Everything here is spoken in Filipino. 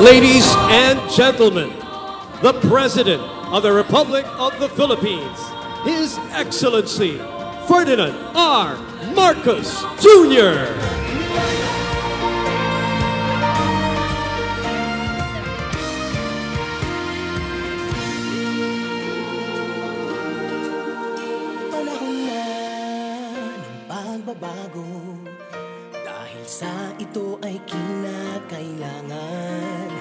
Ladies and gentlemen, the President of the Republic of the Philippines, His Excellency Ferdinand R. Marcos Jr. Panahon na ng pagbabago, dahil sa ito ay kinakailangan